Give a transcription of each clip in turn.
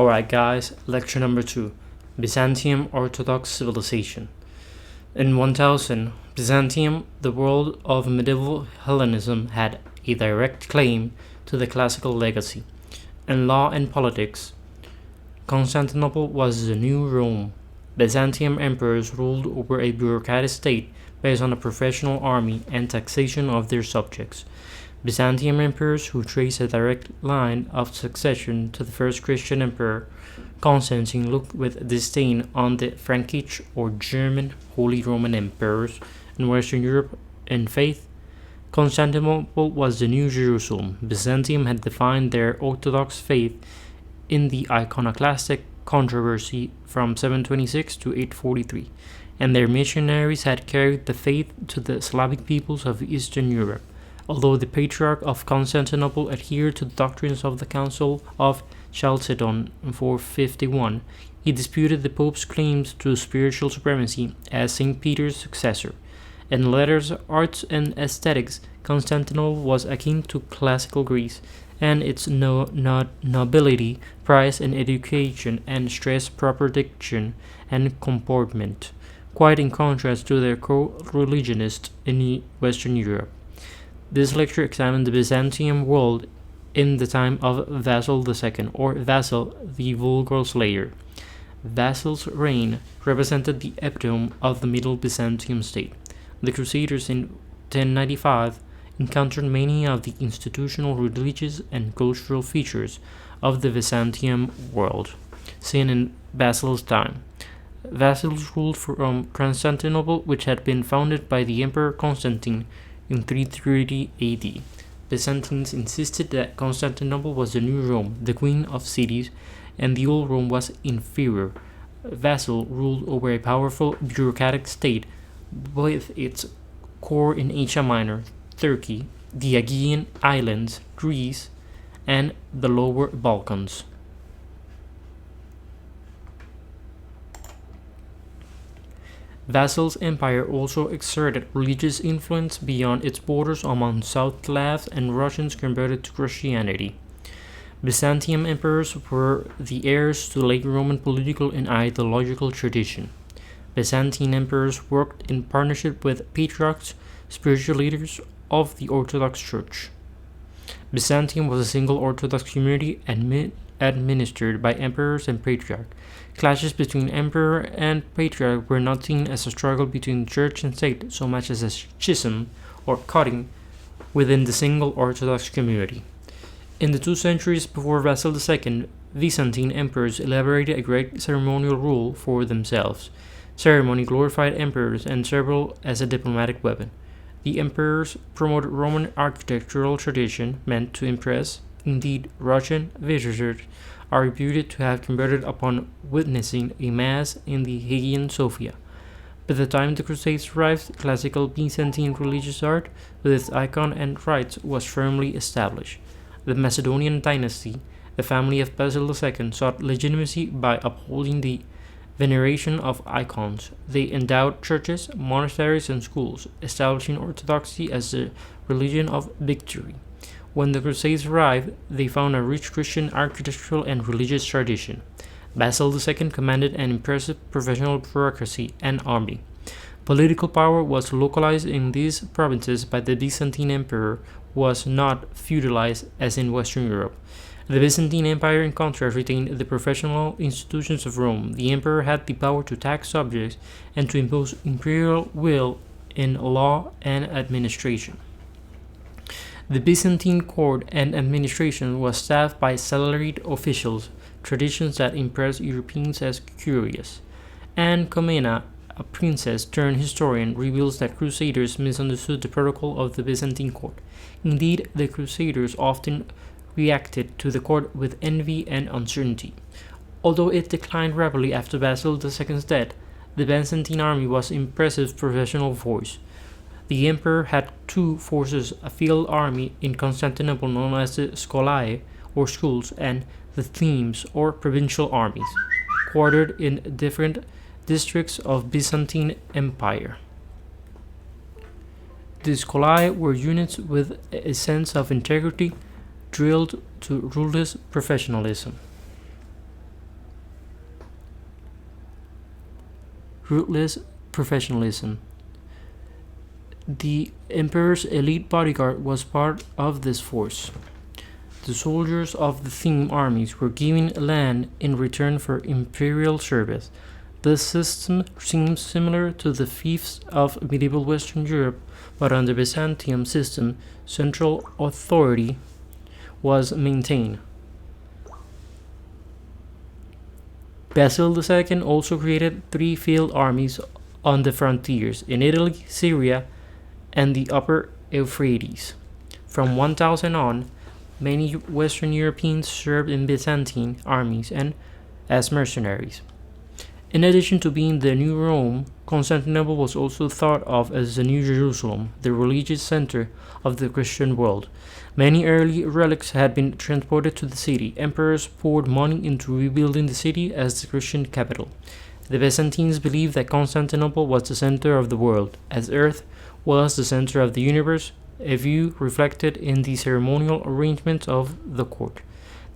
Alright, guys, lecture number 2, Byzantium Orthodox Civilization. In 1000, Byzantium, the world of medieval Hellenism, had a direct claim to the classical legacy. In law and politics, Constantinople was the new Rome. Byzantium emperors ruled over a bureaucratic state based on a professional army and taxation of their subjects. Byzantium emperors who trace a direct line of succession to the first Christian emperor, Constantine, looked with disdain on the Frankish or German Holy Roman emperors in Western Europe. In faith, Constantinople was the new Jerusalem. Byzantium had defined their Orthodox faith in the iconoclastic controversy from 726 to 843, and their missionaries had carried the faith to the Slavic peoples of Eastern Europe. Although the Patriarch of Constantinople adhered to the doctrines of the Council of Chalcedon in 451, he disputed the Pope's claims to spiritual supremacy as St. Peter's successor. In letters, arts, and aesthetics, Constantinople was akin to classical Greece, and its nobility prized in education and stressed proper diction and comportment, quite in contrast to their co-religionists in Western Europe. This lecture examined the Byzantium world in the time of Vasil II, or Vasil, the vulgar slayer. Vasil's reign represented the epitome of the Middle Byzantium state. The Crusaders in 1095 encountered many of the institutional, religious, and cultural features of the Byzantium world seen in Vasil's time. Vassals ruled from Constantinople, which had been founded by the Emperor Constantine in 330 AD. Byzantines insisted that Constantinople was the new Rome, the queen of cities, and the old Rome was inferior. Vassal ruled over a powerful bureaucratic state with its core in Asia Minor, Turkey, the Aegean Islands, Greece, and the lower Balkans. Vassal's empire also exerted religious influence beyond its borders among South Slavs and Russians converted to Christianity. Byzantium emperors were the heirs to late Roman political and ideological tradition. Byzantine emperors worked in partnership with patriarchs, spiritual leaders of the Orthodox Church. Byzantium was a single Orthodox community administered by emperors and patriarchs. Clashes between emperor and patriarch were not seen as a struggle between church and state so much as a schism or cutting within the single Orthodox community. In the 2 centuries before Vasil II, Byzantine emperors elaborated a great ceremonial rule for themselves. Ceremony glorified emperors and served as a diplomatic weapon. The emperors promoted Roman architectural tradition meant to impress. Indeed, Russian visitors are reputed to have converted upon witnessing a mass in the Hagian Sophia. By the time the Crusades arrived, classical Byzantine religious art, with its icon and rites, was firmly established. The Macedonian dynasty, the family of Basil II, sought legitimacy by upholding the veneration of icons. They endowed churches, monasteries, and schools, establishing orthodoxy as the religion of victory. When the Crusades arrived, they found a rich Christian architectural and religious tradition. Basil II commanded an impressive professional bureaucracy and army. Political power was localized in these provinces by the Byzantine emperor, was not feudalized as in Western Europe. The Byzantine Empire, in contrast, retained the professional institutions of Rome. The emperor had the power to tax subjects and to impose imperial will in law and administration. The Byzantine court and administration was staffed by salaried officials, traditions that impressed Europeans as curious. Anne Comnena, a princess turned historian, reveals that crusaders misunderstood the protocol of the Byzantine court. Indeed, the crusaders often reacted to the court with envy and uncertainty. Although it declined rapidly after Basil II's death, the Byzantine army was an impressive professional force. The emperor had 2 forces, a field army in Constantinople known as the scholae, or schools, and the themes, or provincial armies, quartered in different districts of Byzantine Empire. The scholae were units with a sense of integrity, drilled to ruthless professionalism. ruthless professionalism. The emperor's elite bodyguard was part of this force. The soldiers of the theme armies were given land in return for imperial service. This system seems similar to the fiefs of medieval Western Europe, but under Byzantine system, central authority was maintained. Basil II also created three field armies on the frontiers in Italy, Syria, and the upper Euphrates. From 1000 on, many Western Europeans served in Byzantine armies and as mercenaries. In addition to being the new Rome, Constantinople was also thought of as the new Jerusalem, the religious center of the Christian world. Many early relics had been transported to the city. Emperors poured money into rebuilding the city as the Christian capital. The Byzantines believed that Constantinople was the center of the world, as Earth was the center of the universe, a view reflected in the ceremonial arrangements of the court.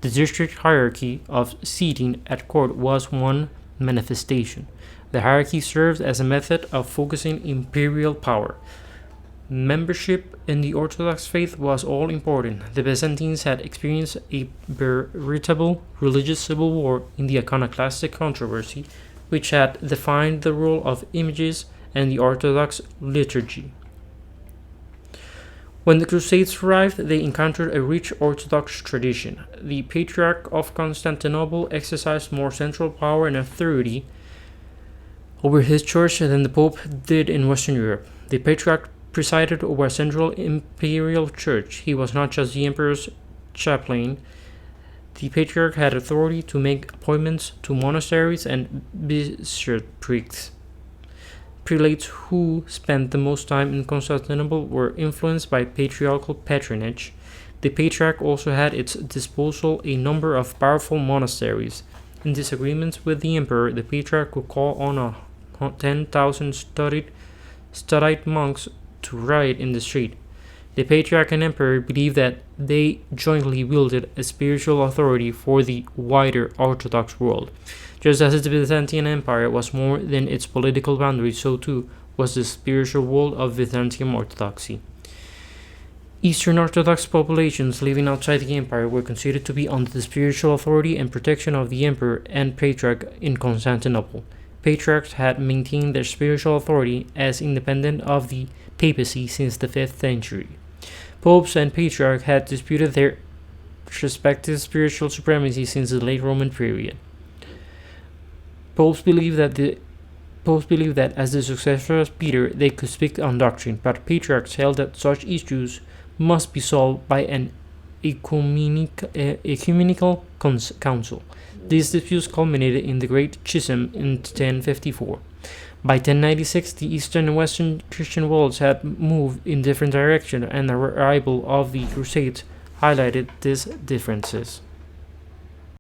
The district hierarchy of seating at court was one manifestation. The hierarchy served as a method of focusing imperial power. Membership in the Orthodox faith was all important. The Byzantines had experienced a veritable religious civil war in the iconoclastic controversy, which had defined the role of images and the Orthodox liturgy. When the Crusades arrived, they encountered a rich Orthodox tradition. The Patriarch of Constantinople exercised more central power and authority over his church than the Pope did in Western Europe. The Patriarch presided over a central imperial church. He was not just the emperor's chaplain. The Patriarch had authority to make appointments to monasteries and bishoprics. Prelates who spent the most time in Constantinople were influenced by patriarchal patronage. The Patriarch also had at its disposal a number of powerful monasteries. In disagreements with the emperor, the Patriarch could call on 10,000 studite monks to riot in the street. The Patriarch and Emperor believed that they jointly wielded a spiritual authority for the wider Orthodox world. Just as the Byzantine Empire was more than its political boundaries, so too was the spiritual world of Byzantine Orthodoxy. Eastern Orthodox populations living outside the empire were considered to be under the spiritual authority and protection of the emperor and patriarch in Constantinople. Patriarchs had maintained their spiritual authority as independent of the papacy since the 5th century. Popes and patriarchs had disputed their respective spiritual supremacy since the late Roman period. Popes believed that as the successor of Peter, they could speak on doctrine, but patriarchs held that such issues must be solved by an ecumenical council. These disputes culminated in the Great Schism in 1054. By 1096, the eastern and western Christian worlds had moved in different directions, and the arrival of the Crusades highlighted these differences.